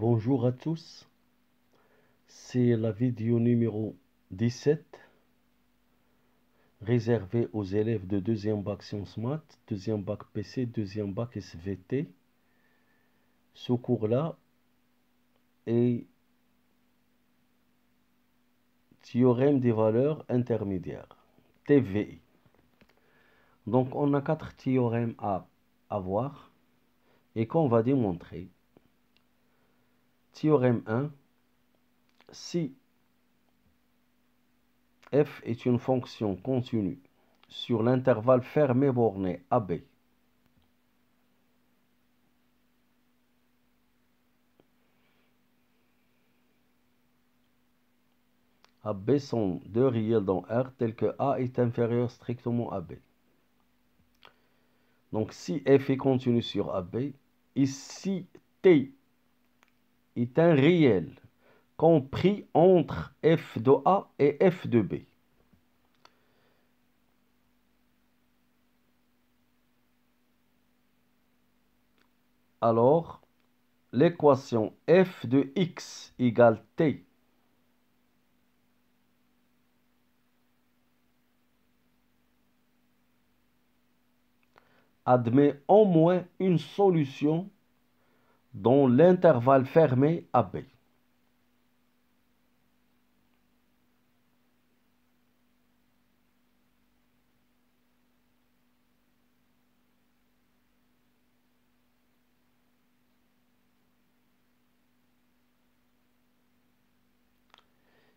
Bonjour à tous, c'est la vidéo numéro 17 réservée aux élèves de deuxième bac sciences maths, deuxième bac PC, deuxième bac SVT. Ce cours-là est théorème des valeurs intermédiaires, TVI. Donc on a 4 théorèmes à avoir et qu'on va démontrer. Théorème 1, si f est une fonction continue sur l'intervalle fermé borné AB, AB sont deux réels dans R tel que A est inférieur strictement à B. Donc si f est continu sur AB, ici T est un réel compris entre f de A et f de B. Alors, l'équation f de x égale T admet au moins une solution dans l'intervalle fermé AB.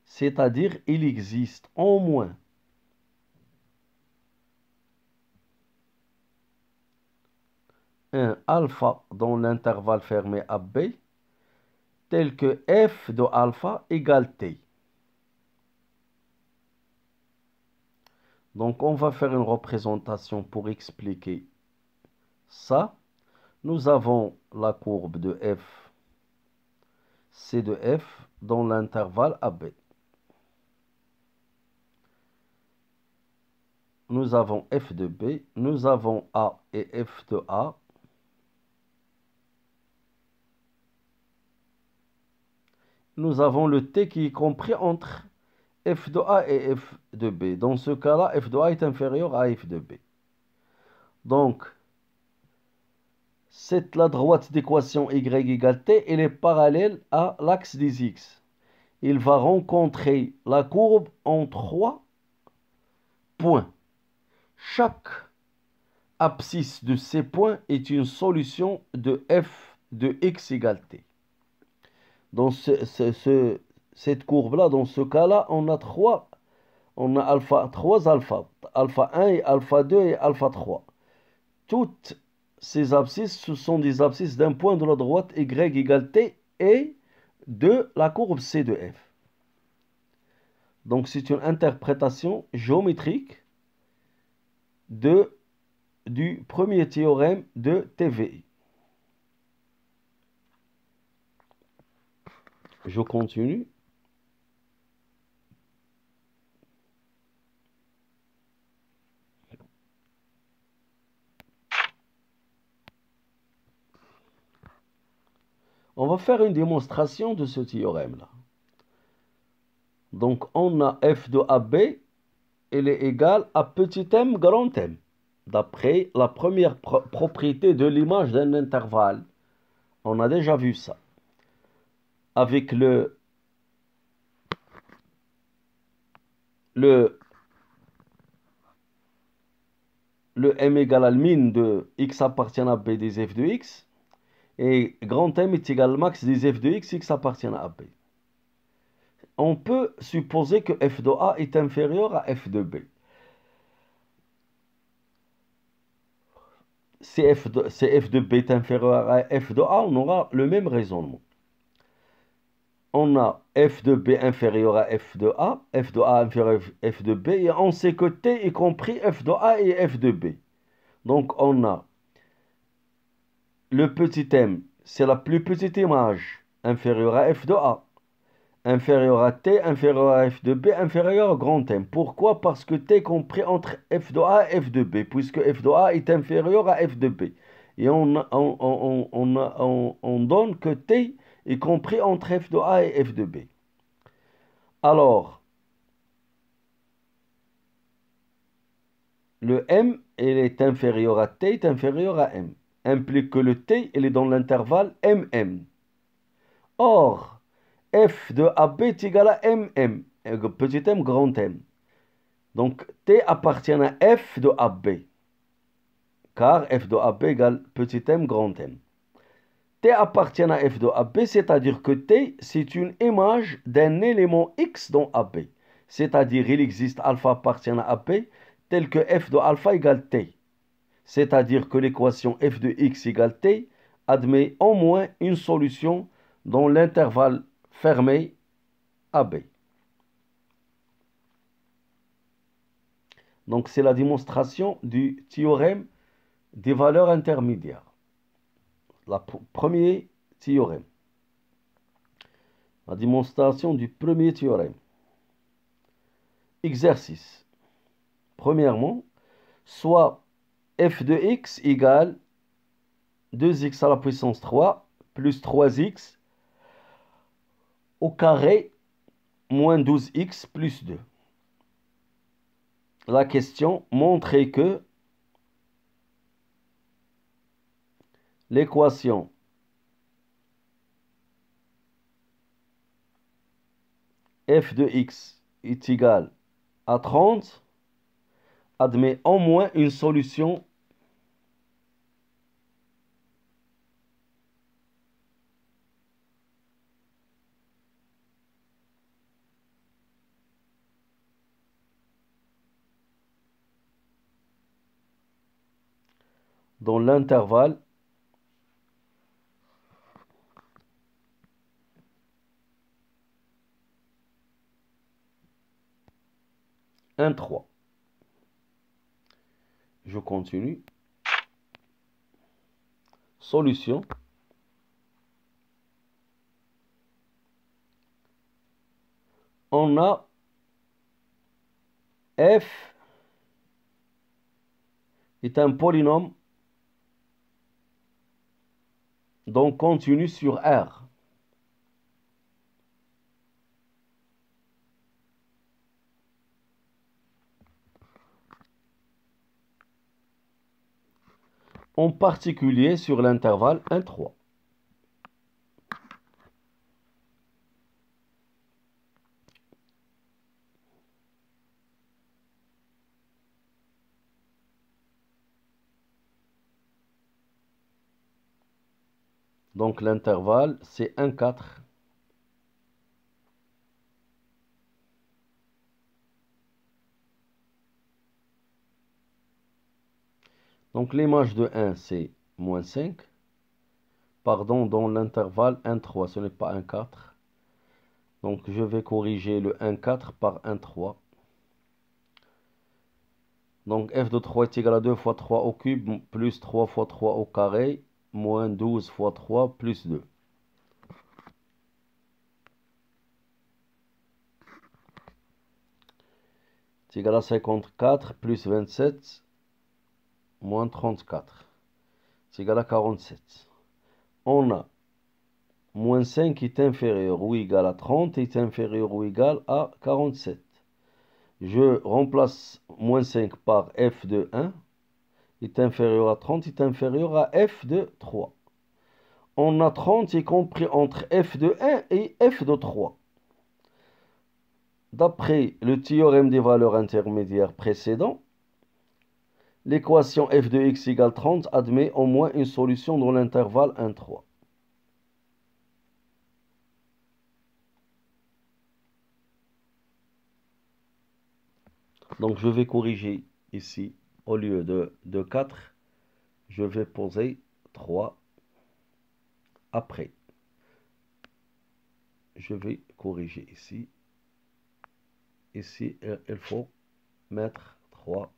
C'est-à-dire, il existe au moins un alpha dans l'intervalle fermé AB tel que f de alpha égale T. Donc, on va faire une représentation pour expliquer ça. Nous avons la courbe de f, C de f dans l'intervalle AB. Nous avons f de B, nous avons A et f de A. Nous avons le T qui est compris entre f de A et f de B. Dans ce cas-là, f de A est inférieur à f de B. Donc, la droite d'équation y égale t, elle est parallèle à l'axe des x. Il va rencontrer la courbe en 3 points. Chaque abscisse de ces points est une solution de f de x égale t. Dans cette courbe-là, dans ce cas-là, on a trois alphas, alpha 1 et alpha 2 et alpha 3. Toutes ces abscisses, ce sont des abscisses d'un point de la droite y égale t et de la courbe C de f. Donc c'est une interprétation géométrique du premier théorème de TVI. Je continue. On va faire une démonstration de ce théorème-là. Donc, on a f de AB, elle est égale à petit m grand M, d'après la première propriété de l'image d'un intervalle. On a déjà vu ça. Avec le m égale à min de x appartient à b des f de x, et grand M est égal au max des f de x, x appartient à b. On peut supposer que f de A est inférieur à f de B. Si f de B est inférieur à f de A, on aura le même raisonnement. On a f de B inférieur à f de A inférieur à f de B, et on sait que T est compris f de A et f de B. Donc on a le petit m, c'est la plus petite image, inférieure à f de A. Inférieur à T, inférieur à f de B, inférieur à grand M. Pourquoi? Parce que T est compris entre f de A et f de B, puisque f de A est inférieur à f de B. Et on donne que T y compris entre f de A et f de B. Alors, le m, il est inférieur à t, est inférieur à m. Implique que le t, il est dans l'intervalle mm. Or, f de AB est égal à mm, petit m, grand M. Donc, t appartient à f de AB, car f de AB égale petit m, grand M. T appartient à f de AB, c'est-à-dire que T, c'est une image d'un élément X dans AB. C'est-à-dire, il existe alpha appartient à AB, tel que f de alpha égale T. C'est-à-dire que l'équation f de x égale T admet au moins une solution dans l'intervalle fermé AB. Donc, c'est la démonstration du théorème des valeurs intermédiaires. Le premier théorème. La démonstration du premier théorème. Exercice. Premièrement, soit f de x égale 2x à la puissance 3 plus 3x au carré moins 12x plus 2. La question montrait que l'équation f de x est égale à 30 admet au moins une solution dans l'intervalle un 3. Je continue. Solution. On a f est un polynôme donc continu sur R. En particulier sur l'intervalle 1, 3. Donc l'intervalle, c'est 1, 4. Donc l'image de 1, c'est moins 5. Pardon, dans l'intervalle 1, 3, ce n'est pas 1, 4. Donc je vais corriger le 1, 4 par 1, 3. Donc f de 3 est égal à 2 fois 3 au cube, plus 3 fois 3 au carré, moins 12 fois 3, plus 2. C'est égal à 54, plus 27, moins 34. C'est égal à 47. On a moins 5 est inférieur ou égal à 30 est inférieur ou égal à 47. Je remplace moins 5 par f de 1 est inférieur à 30 est inférieur à f de 3. On a 30 y compris entre f de 1 et f de 3. D'après le théorème des valeurs intermédiaires précédent, l'équation f de x égale 30 admet au moins une solution dans l'intervalle 1, 3. Donc je vais corriger ici, au lieu de 4, je vais poser 3 après. Je vais corriger ici. Ici, il faut mettre 3.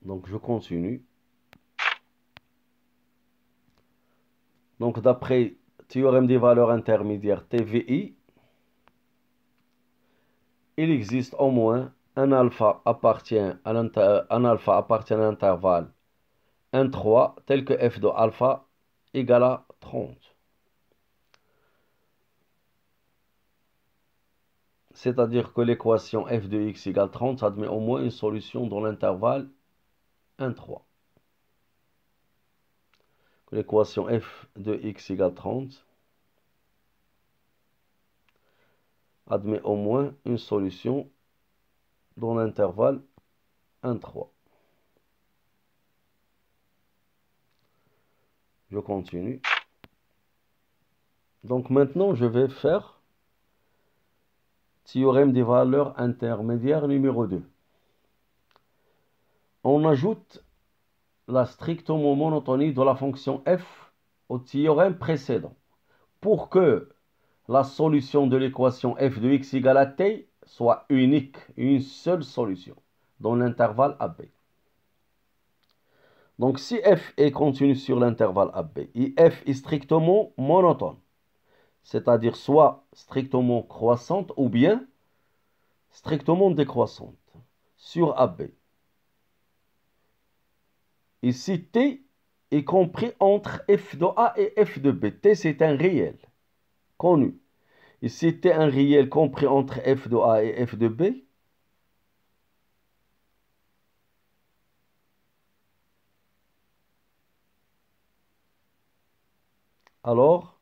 Donc je continue. Donc d'après théorème des valeurs intermédiaires TVI, il existe au moins un alpha appartient à l'intervalle 1, 3 tel que f de alpha égale à 30. C'est-à-dire que l'équation f de x égale 30 admet au moins une solution dans l'intervalle 1, 3. L'équation f de x égale 30 admet au moins une solution dans l'intervalle 1, 3. Je continue. Donc maintenant, je vais faire théorème des valeurs intermédiaires numéro 2. On ajoute la strictement monotonie de la fonction f au théorème précédent pour que la solution de l'équation f de x égale à t soit unique, une seule solution dans l'intervalle AB. Donc si f est continu sur l'intervalle AB et f est strictement monotone, c'est-à-dire soit strictement croissante ou bien strictement décroissante sur AB. Ici, t est compris entre f de A et f de B. T, c'est un réel connu. Ici, t est un réel compris entre f de A et f de B. Alors,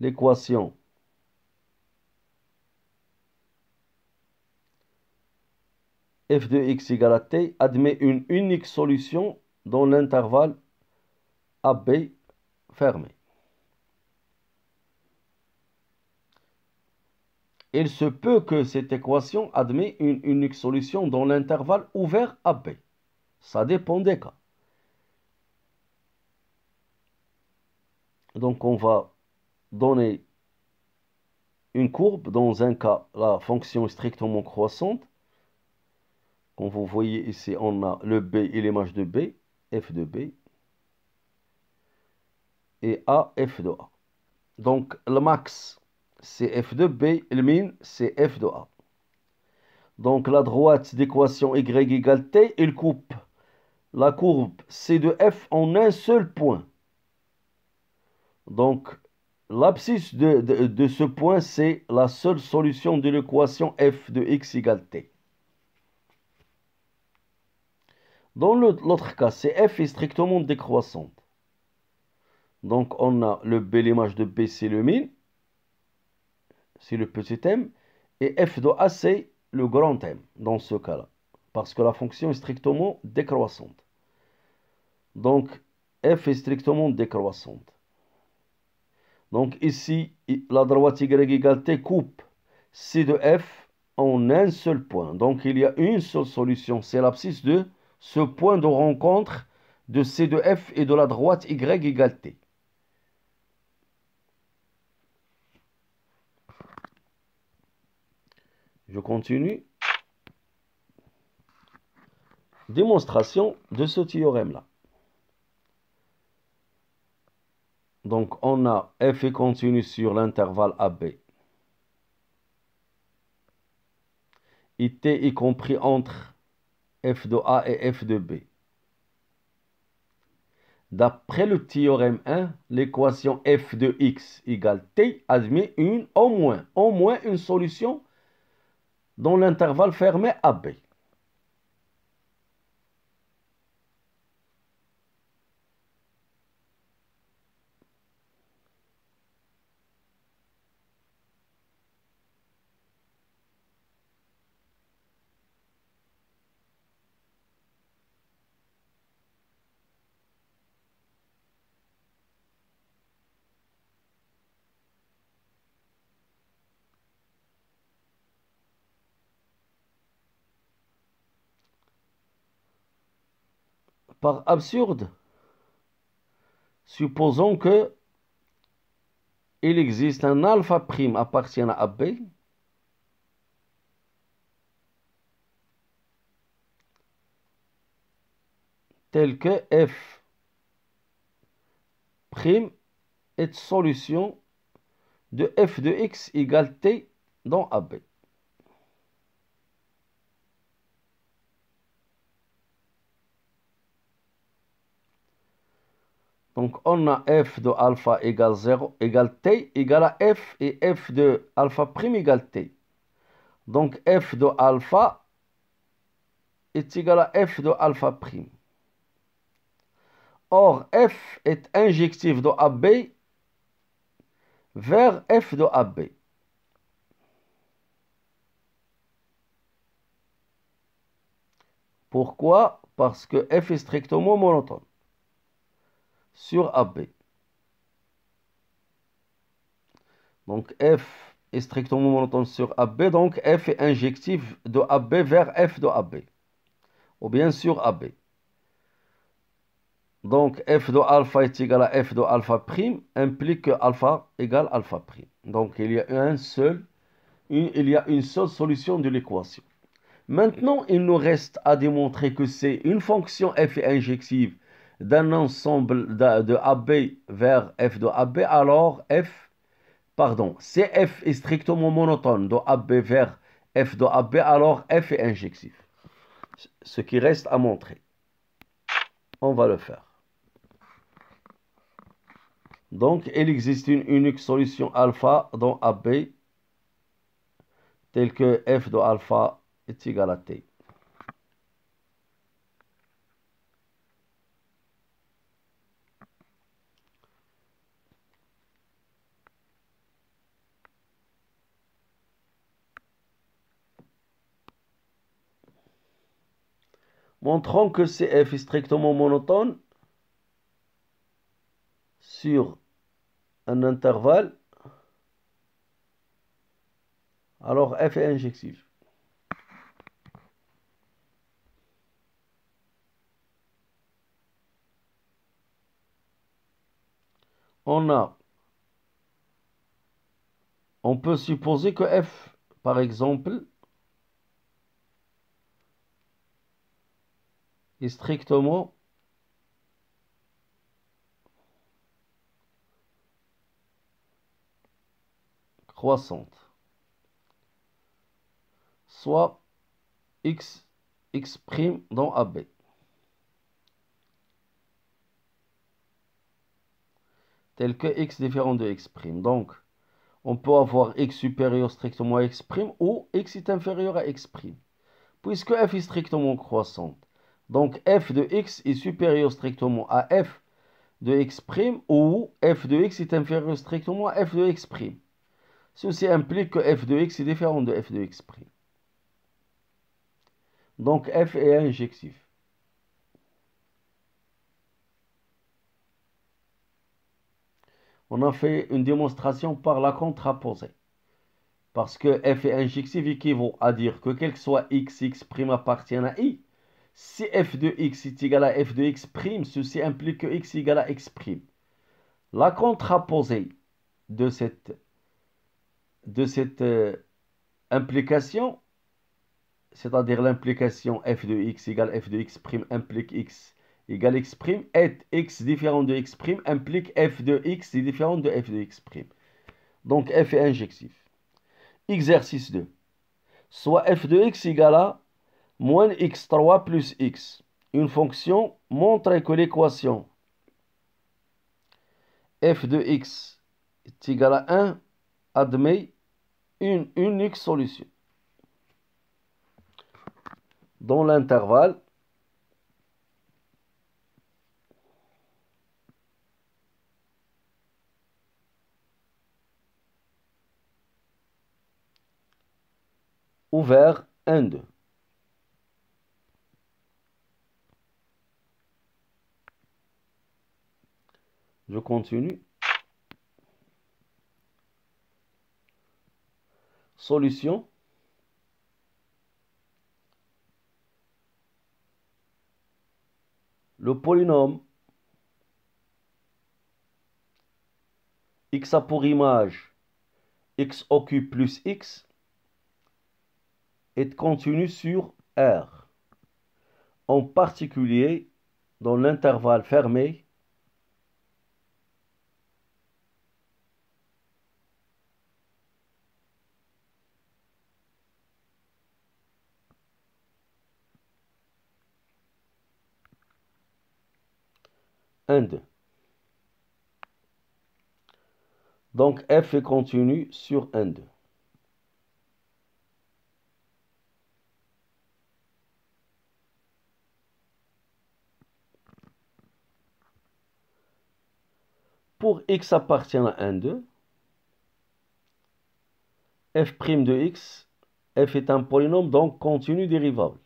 l'équation f de x égale à t admet une unique solution dans l'intervalle AB fermé. Il se peut que cette équation admet une unique solution dans l'intervalle ouvert AB. Ça dépend des cas. Donc, on va donner une courbe. Dans un cas, la fonction est strictement croissante. Comme vous voyez ici, on a le B et l'image de B, f de B, et A, f de A. Donc, le max, c'est f de B, le min, c'est f de A. Donc, la droite d'équation y égale t, il coupe la courbe C de f en un seul point. Donc, l'abscisse de ce point, c'est la seule solution de l'équation f de x égale t. Dans l'autre cas, c'est f est strictement décroissante. Donc, on a le B, l'image de B, c'est le min, c'est le petit m, et f de A, c'est le grand M dans ce cas-là, parce que la fonction est strictement décroissante. Donc, f est strictement décroissante. Donc, ici, la droite y égale t coupe C de f en un seul point. Donc, il y a une seule solution, c'est l'abscisse de ce point de rencontre de C de f et de la droite y égale t. Je continue. Démonstration de ce théorème-là. Donc, on a f est continu sur l'intervalle AB. Et t est compris entre f de A et f de B. D'après le théorème 1, l'équation f de x égale t admet au moins une solution dans l'intervalle fermé AB. Par absurde, supposons que il existe un alpha prime appartiennent à AB tel que f' est solution de f de x égale t dans AB. Donc, on a f de alpha égale 0 égale t égale à f et f de alpha prime égale t. Donc, f de alpha est égal à f de alpha prime. Or, f est injectif de AB vers f de AB. Pourquoi? Parce que f est strictement monotone sur AB. Donc, f est strictement monotone sur AB, donc f est injectif de AB vers f de AB, ou bien sur AB. Donc, f de alpha est égal à f de alpha prime, implique que alpha égale alpha prime. Donc, il y a une seule solution de l'équation. Maintenant, il nous reste à démontrer que c'est une fonction f est injective d'un ensemble de AB vers f de AB, alors si f est strictement monotone de AB vers f de AB, alors f est injectif. Ce qui reste à montrer. On va le faire. Donc, il existe une unique solution alpha dans AB, telle que f de alpha est égal à t. Montrons que CF est strictement monotone sur un intervalle, alors f est injectif. On peut supposer que f, par exemple, est strictement croissante, soit x prime dans AB. Tel que x différent de x prime. Donc, on peut avoir x supérieur strictement à x prime ou x est inférieur à x prime. Puisque f est strictement croissante. Donc, f de x est supérieur strictement à f de x prime ou f de x est inférieur strictement à f de x prime. Ceci implique que f de x est différent de f de x prime. Donc, f est injectif. On a fait une démonstration par la contraposée. Parce que f est injectif équivaut à dire que quel que soit x appartient à i, si f de x est égal à f de x prime, ceci implique que x est égal à x prime. La contraposée de cette implication, c'est-à-dire l'implication f de x égale f de x prime implique x égale x prime, et x différent de x prime implique f de x est différent de f de x prime. Donc f est injectif. Exercice 2. Soit f de x égale à moins x3 plus x. Une fonction montre que l'équation f de x est égale à 1 admet une unique solution. Dans l'intervalle ouvert 1, 2. Je continue. Solution. Le polynôme x a pour image x au cube plus x est continu sur R. En particulier, dans l'intervalle fermé un 2. Donc f est continu sur un 2. Pour x appartient à 1, 2, f' de x, f est un polynôme donc continu dérivable.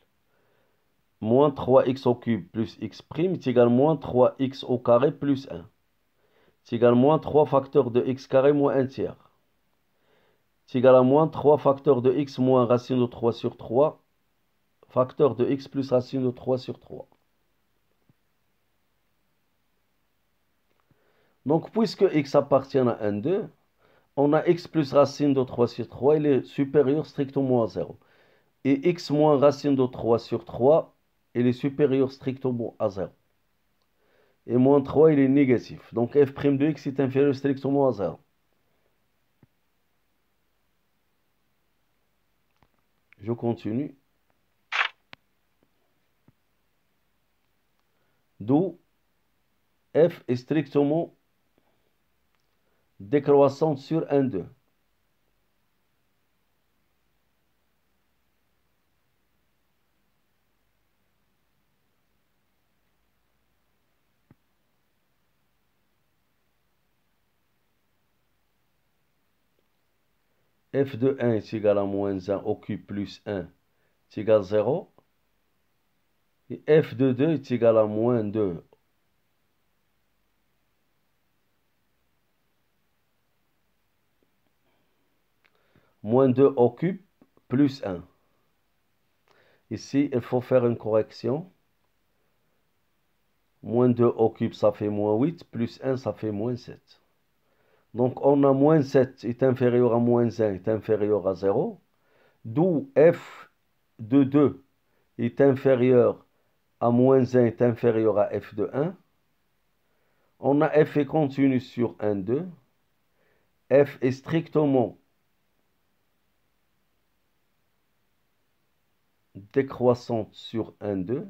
Moins 3x au cube plus x' est égal à moins 3x au carré plus 1. C'est égal à moins 3 facteurs de x carré moins 1 tiers. C'est égal à moins 3 facteurs de x moins racine de 3 sur 3, facteur de x plus racine de 3 sur 3. Donc, puisque x appartient à 1, 2, on a x plus racine de 3 sur 3, il est supérieur strictement à 0. Et x moins racine de 3 sur 3, il est supérieur strictement à 0. Et moins 3, il est négatif. Donc, f' de x est inférieur strictement à 0. Je continue. D'où f est strictement décroissante sur 1, 2. F de 1 est égal à moins 1 au cube plus 1 est égal à 0. Et f de 2 est égal à moins 2. Moins 2 au cube plus 1. Ici, il faut faire une correction. Moins 2 au cube, ça fait moins 8. Plus 1, ça fait moins 7. Donc, on a moins 7 est inférieur à moins 1 est inférieur à 0. D'où f de 2 est inférieur à moins 1 est inférieur à f de 1. On a f est continu sur 1, 2. F est strictement décroissante sur 1, 2.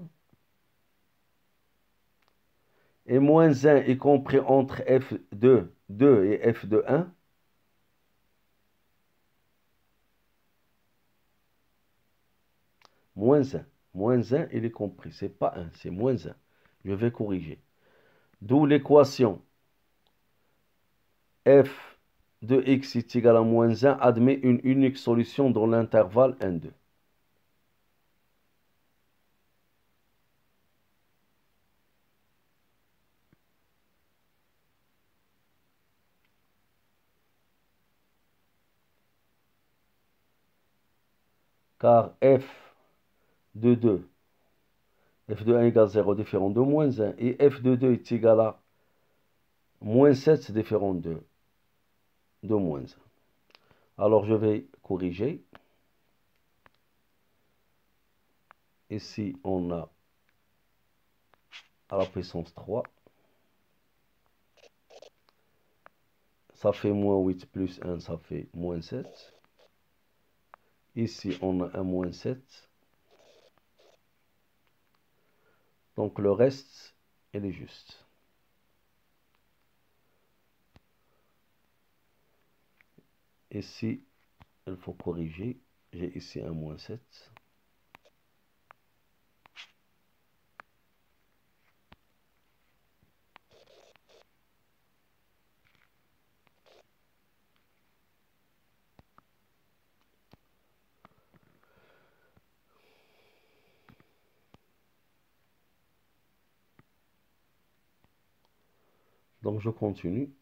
Et moins 1 est compris entre f de 2 et f de 1. Moins 1. Moins 1, il est compris. C'est pas 1, c'est moins 1. Je vais corriger. D'où l'équation f de x est égal à moins 1 admet une unique solution dans l'intervalle 1, 2. Car f de 2, f de 1 égale 0 différent de moins 1, et f de 2 est égal à moins 7 différent de moins 1. Alors je vais corriger. Ici, on a à la puissance 3. Ça fait moins 8 plus 1, ça fait moins 7. Ici, on a un moins 7. Donc le reste, il est juste. Ici, il faut corriger. J'ai ici un moins 7. Donc je continue.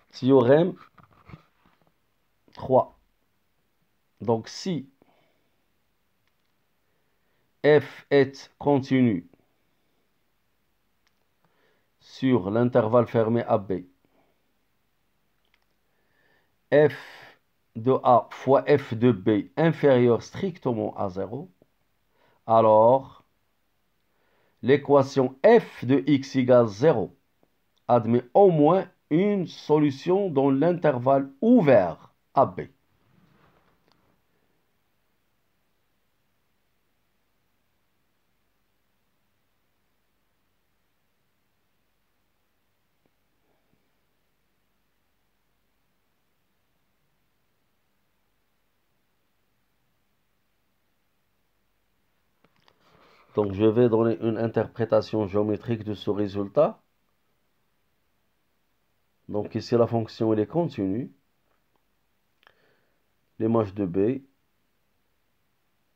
Théorème 3. Donc si f est continu sur l'intervalle fermé AB, f de A fois f de B inférieur strictement à 0, Alors, l'équation f de x égale 0 admet au moins une solution dans l'intervalle ouvert AB. Donc, je vais donner une interprétation géométrique de ce résultat. Donc, ici, la fonction, elle est continue. L'image de B,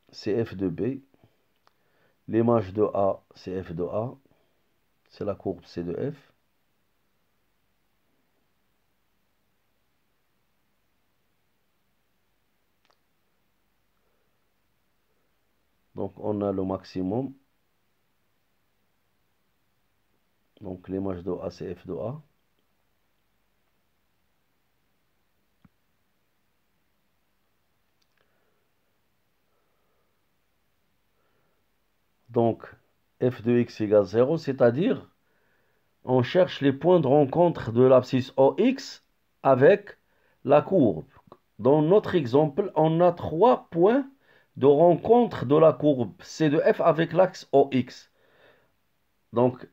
c'est f de B. L'image de A, c'est f de A. C'est la courbe C de F. Donc, on a le maximum. Donc, l'image de A, c'est f de A. Donc, f de x égale 0, c'est-à-dire, on cherche les points de rencontre de l'abscisse OX avec la courbe. Dans notre exemple, on a 3 points de rencontre de la courbe C de F avec l'axe OX. Donc,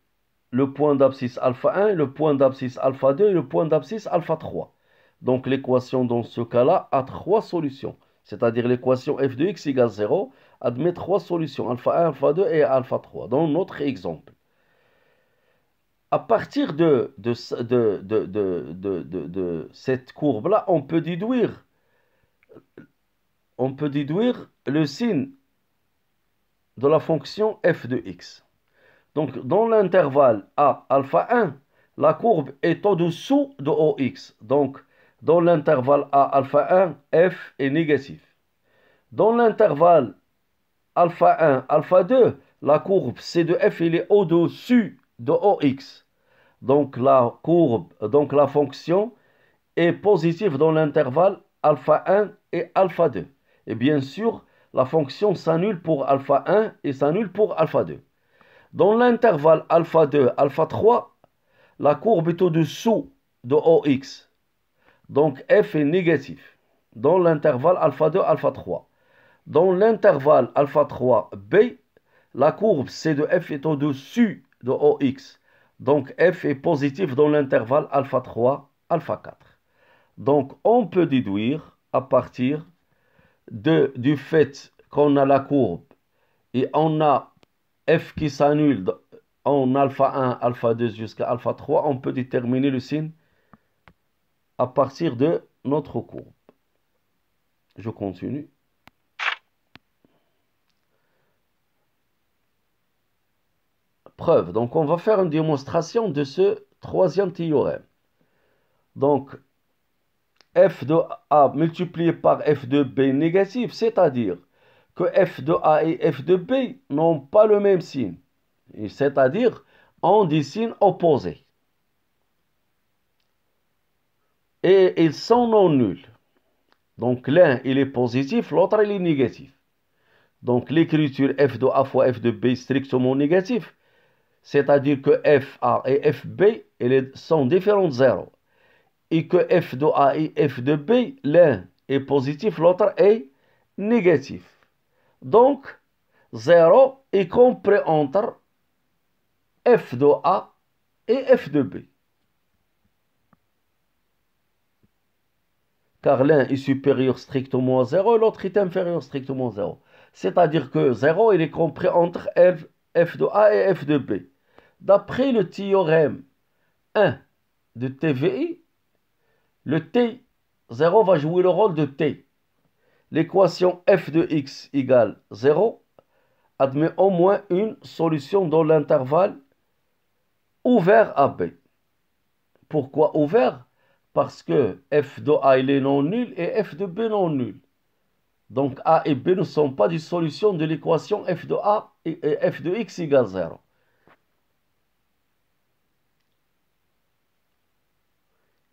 le point d'abscisse alpha 1, le point d'abscisse alpha 2 et le point d'abscisse alpha 3. Donc, l'équation dans ce cas-là a 3 solutions. C'est-à-dire l'équation f de x égale 0 admet 3 solutions, alpha 1, alpha 2 et alpha 3, dans notre exemple. À partir de cette courbe-là, on peut déduire le signe de la fonction f de x. Donc, dans l'intervalle A alpha 1, la courbe est au-dessous de OX. Donc, dans l'intervalle A alpha 1, f est négatif. Dans l'intervalle alpha 1, alpha 2, la courbe C de f il est au-dessus de OX. Donc, la fonction est positive dans l'intervalle alpha 1 et alpha 2. Et bien sûr, la fonction s'annule pour alpha 1 et s'annule pour alpha 2. Dans l'intervalle alpha 2, alpha 3, la courbe est au-dessous de OX. Donc f est négatif. Dans l'intervalle alpha 2, alpha 3. Dans l'intervalle alpha 3, B, la courbe C de f est au-dessus de OX. Donc f est positif dans l'intervalle alpha 3, alpha 4. Donc on peut déduire à partir du fait qu'on a la courbe et on a f qui s'annule en alpha 1, alpha 2 jusqu'à alpha 3, on peut déterminer le signe à partir de notre courbe. Je continue. Preuve. Donc, on va faire une démonstration de ce troisième théorème. Donc, f de A multiplié par f de B négatif, c'est-à-dire que f de A et f de B n'ont pas le même signe. C'est-à-dire, ont des signes opposés. Et ils sont non nuls. Donc, l'un, il est positif, l'autre, il est négatif. Donc, l'écriture f de A fois f de B est strictement négatif. C'est-à-dire que FA et FB sont différents de 0. Et que f de A et f de B, l'un est positif, l'autre est négatif. Donc, 0 est compris entre f de A et f de B. Car l'un est supérieur strictement à 0 et l'autre est inférieur strictement à 0. C'est-à-dire que 0 il est compris entre f de A et f de B. D'après le théorème 1 de TVI, le T0 va jouer le rôle de T. L'équation f de x égale 0 admet au moins une solution dans l'intervalle ouvert à B. Pourquoi ouvert? Parce que f de A il est non nul et f de B non nul. Donc A et B ne sont pas des solutions de l'équation f de A et f de x égale 0.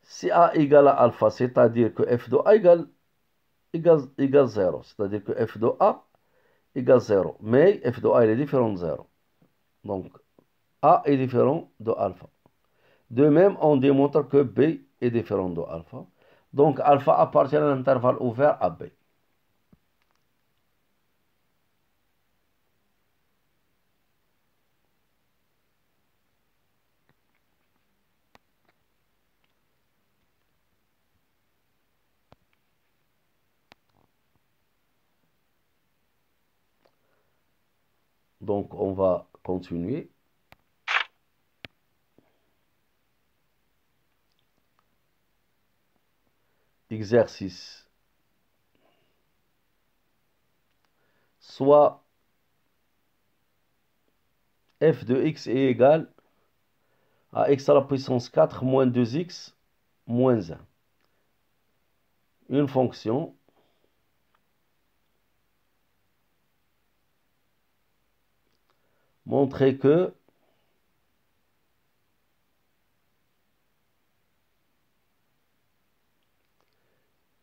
Si A égale à alpha, c'est-à-dire que f de A égale 0. C'est-à-dire que f de A égale 0. Mais f de A il est différent de 0. Donc, A est différent de alpha. De même, on démontre que B est différent de alpha. Donc, alpha appartient à l'intervalle ouvert AB. Donc, on va continuer. Exercice. Soit f de x est égal à x à la puissance 4 moins 2x moins 1. Une fonction montrer que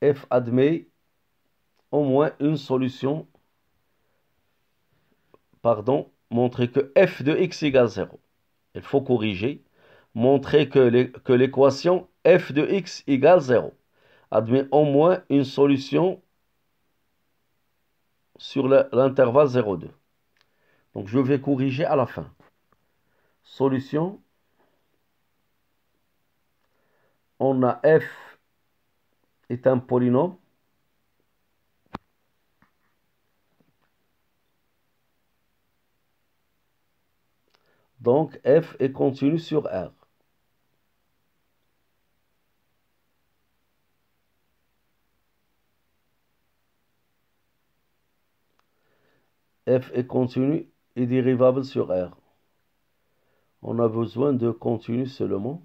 f admet au moins une solution, montrer que f de x égale 0. Il faut corriger, montrer que l'équation f de x égale 0 admet au moins une solution sur l'intervalle 0,2. Donc je vais corriger à la fin. Solution, on a f est un polynôme. Donc f est continu sur R. F est continu et dérivable sur R. On a besoin de continu seulement.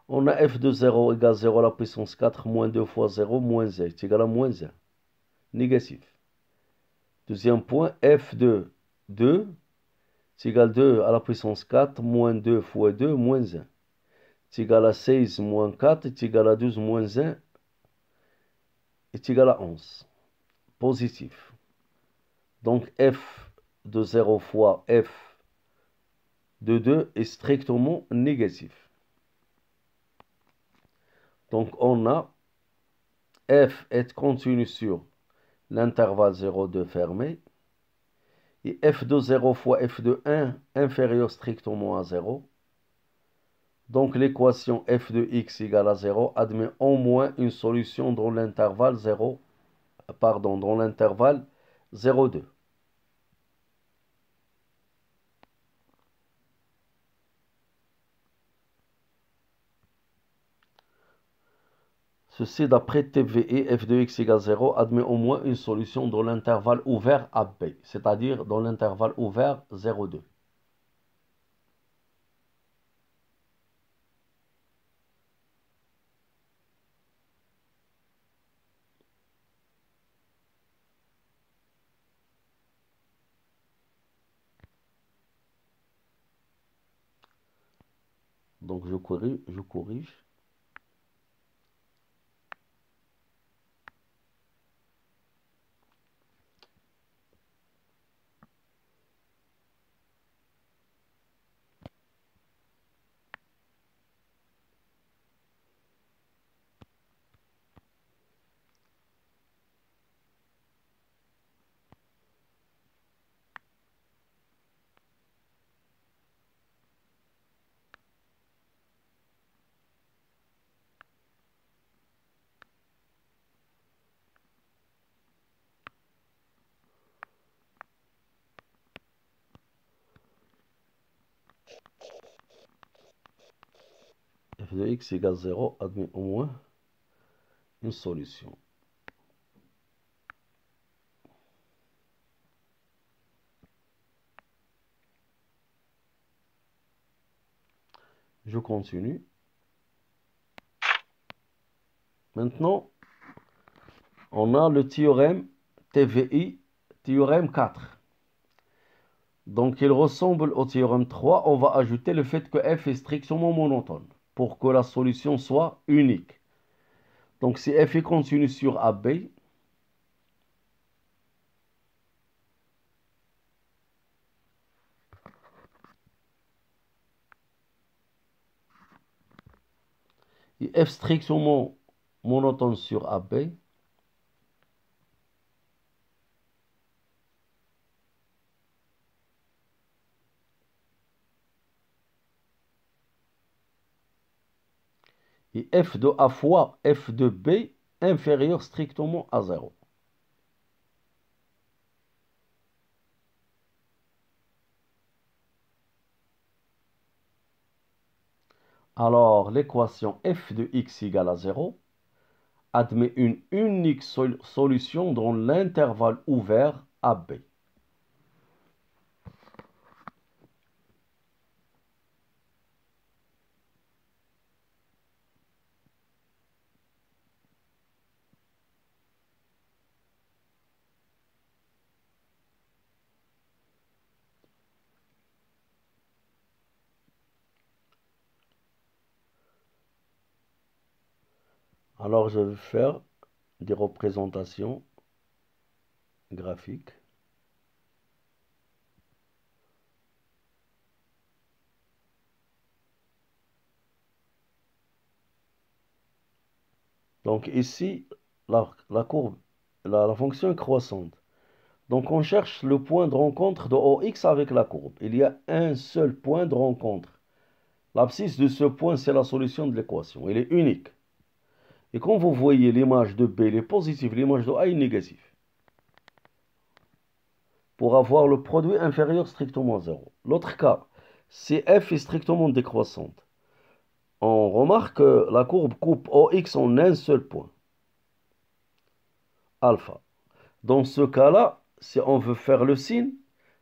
On a f de 0 égale 0 à la puissance 4 moins 2 fois 0 moins 1 est égal à moins 1. Négatif. Deuxième point, f de 2 est égal à 2 à la puissance 4 moins 2 fois 2 moins 1. Est égal à 16 moins 4 est égal à 12 moins 1 est égal à 11. Positif. Donc f de 0 fois f de 2 est strictement négatif. Donc on a f est continu sur l'intervalle 0,2 fermé. Et f de 0 fois f de 1 inférieur strictement à 0. Donc l'équation f de x égale à 0 admet au moins une solution dans l'intervalle 0,2. Ceci d'après TVE, f de x égale 0 admet au moins une solution dans l'intervalle ouvert AB, c'est-à-dire dans l'intervalle ouvert 0,2. Donc je corrige. F de x égale 0 admet au moins une solution. Je continue. Maintenant, on a le théorème TVI, théorème 4. Donc, il ressemble au théorème 3. On va ajouter le fait que f est strictement monotone pour que la solution soit unique. Donc, si f est continu sur AB, F strictement monotone sur AB. Et f de A fois f de B inférieur strictement à 0. Alors, l'équation f de x égale à 0 admet une unique solution dans l'intervalle ouvert AB. Alors, je vais faire des représentations graphiques. Donc ici, la courbe, la fonction est croissante. Donc on cherche le point de rencontre de OX avec la courbe. Il y a un seul point de rencontre. L'abscisse de ce point, c'est la solution de l'équation. Elle est unique. Et quand vous voyez l'image de B, elle est positive, l'image de A est négative. Pour avoir le produit inférieur strictement à 0. L'autre cas, si f est strictement décroissante, on remarque que la courbe coupe OX en un seul point, alpha. Dans ce cas-là, si on veut faire le signe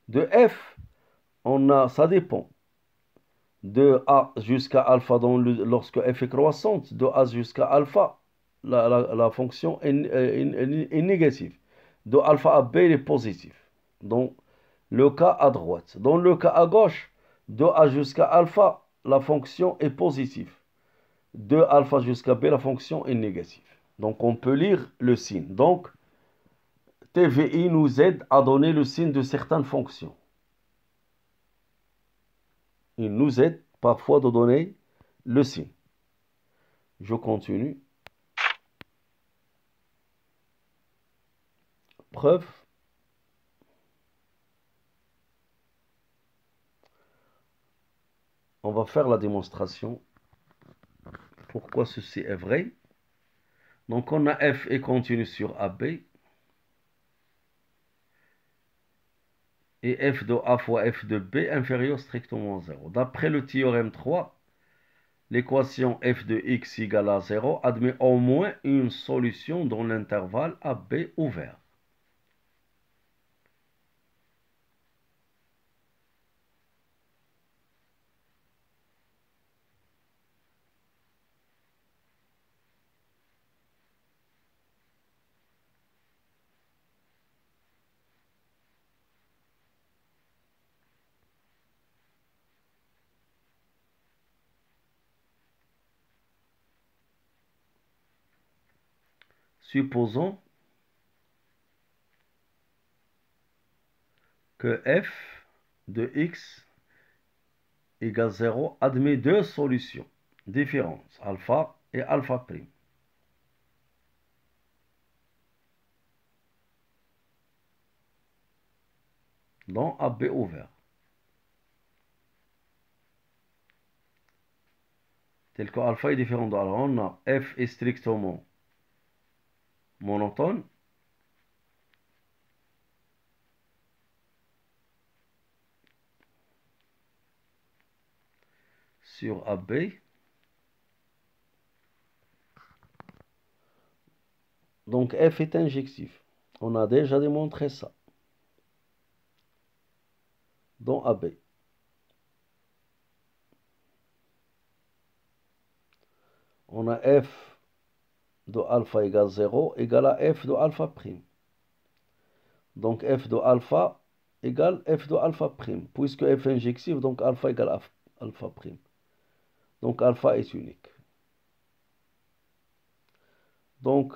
de f, ça dépend. De A jusqu'à alpha lorsque f est croissante, de A jusqu'à alpha, la fonction est négative. De alpha à B, elle est positive. Donc, le cas à droite. Dans le cas à gauche, de A jusqu'à alpha, la fonction est positive. De alpha jusqu'à B, la fonction est négative. Donc, on peut lire le signe. Donc, TVI nous aide à donner le signe de certaines fonctions. Il nous aide parfois de donner le signe. Je continue. Preuve. On va faire la démonstration. Pourquoi ceci est vrai. Donc on a f est continu sur AB. Et f de A fois f de B inférieur strictement à 0. D'après le théorème 3, l'équation f de x égale à 0 admet au moins une solution dans l'intervalle AB ouvert. Supposons que f de x égale 0 admet deux solutions différentes, alpha et alpha prime. Dans AB ouvert. Tel que alpha est différent de alors on a f est strictement monotone. Sur AB. Donc f est injectif. On a déjà démontré ça. Dans AB. On a f de alpha égale 0 égale à f de alpha prime. Donc f de alpha égale f de alpha prime. Puisque f est injectif, donc alpha égale alpha prime. Donc alpha est unique. Donc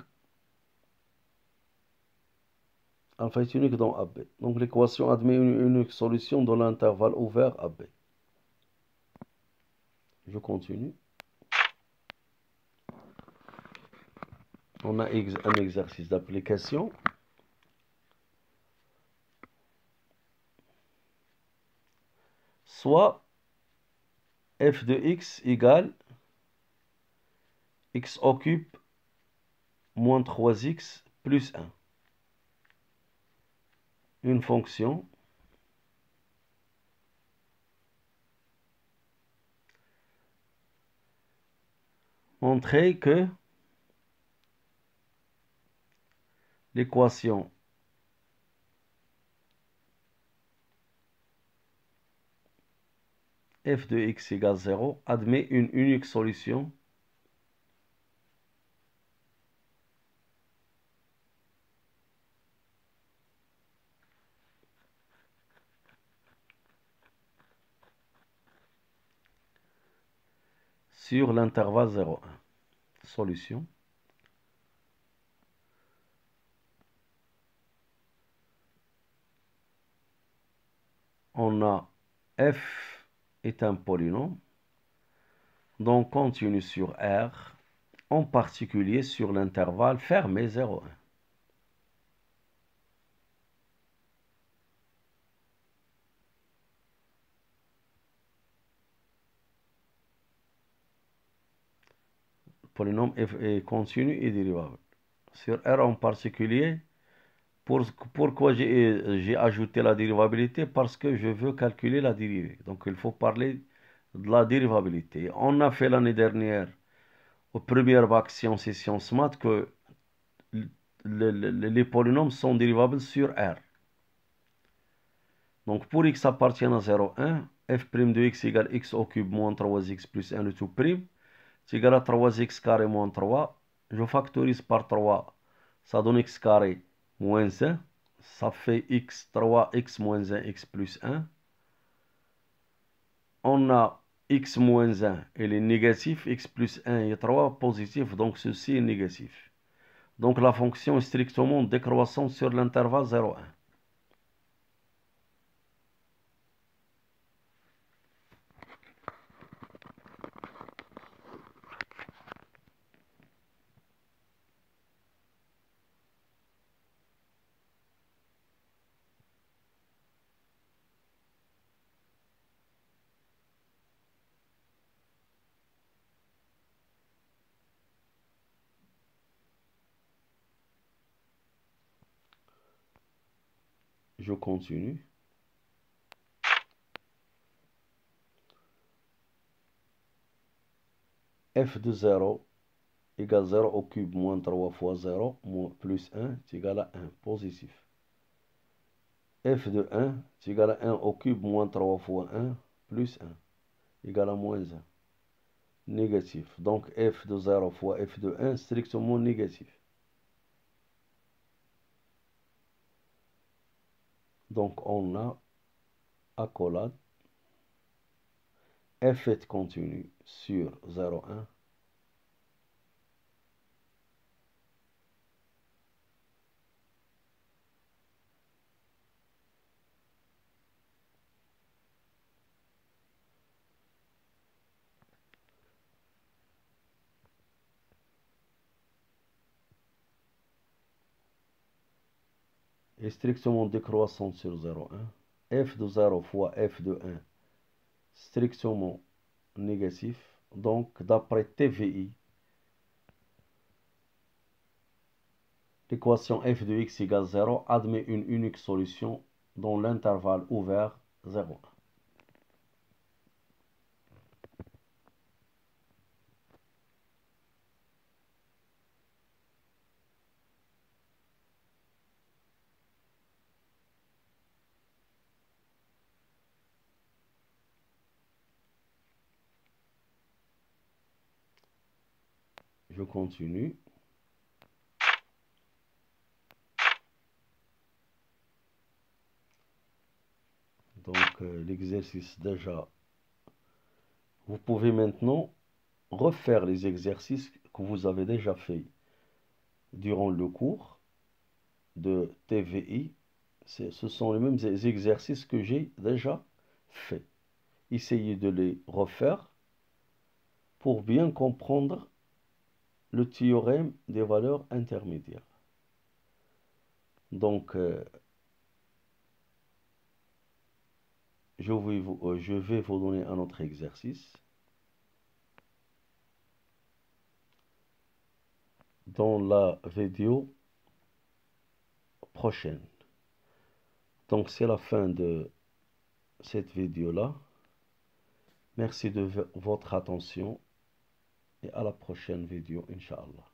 alpha est unique dans AB. Donc l'équation admet une unique solution dans l'intervalle ouvert AB. Je continue. On a un exercice d'application. Soit f de x égale x au cube moins 3x plus 1. Une fonction montrer que l'équation f de x égale 0 admet une unique solution sur l'intervalle 0,1. Solution. On a f est un polynôme, donc continue sur R, en particulier sur l'intervalle fermé 0,1. Polynôme est continu et dérivable. Sur R en particulier, pourquoi j'ai ajouté la dérivabilité? Parce que je veux calculer la dérivée. Donc il faut parler de la dérivabilité. On a fait l'année dernière, au premier bac sciences et sciences maths, que les polynômes sont dérivables sur R. Donc pour x appartient à 0,1, f' de x égale x au cube moins 3x plus 1 le tout prime, c'est égal à 3x carré moins 3. Je factorise par 3, ça donne x carré moins 1. Ça fait x, 3x moins 1, x plus 1. On a x moins 1, il est négatif, x plus 1 et 3 positif, donc ceci est négatif. Donc la fonction est strictement décroissante sur l'intervalle 0,1. Je continue. F de 0 égale 0 au cube moins 3 fois 0 plus 1 est égal à 1, positif. F de 1 est égal à 1 au cube moins 3 fois 1 plus 1 égal à moins 1, négatif. Donc f de 0 fois f de 1 strictement négatif. Donc on a accolade f est continu sur 0,1. Est strictement décroissante sur 0,1. F de 0 fois f de 1 strictement négatif. Donc d'après TVI, l'équation f de x égale 0 admet une unique solution dans l'intervalle ouvert 0,1. Je continue. Donc l'exercice déjà, vous pouvez maintenant refaire les exercices que vous avez déjà fait durant le cours de TVI. Ce sont les mêmes exercices que j'ai déjà faits. Essayez de les refaire pour bien comprendre le théorème des valeurs intermédiaires. Donc, je vais vous donner un autre exercice. Dans la vidéo prochaine. Donc, c'est la fin de cette vidéo-là. Merci de votre attention et à la prochaine vidéo, Inch'Allah.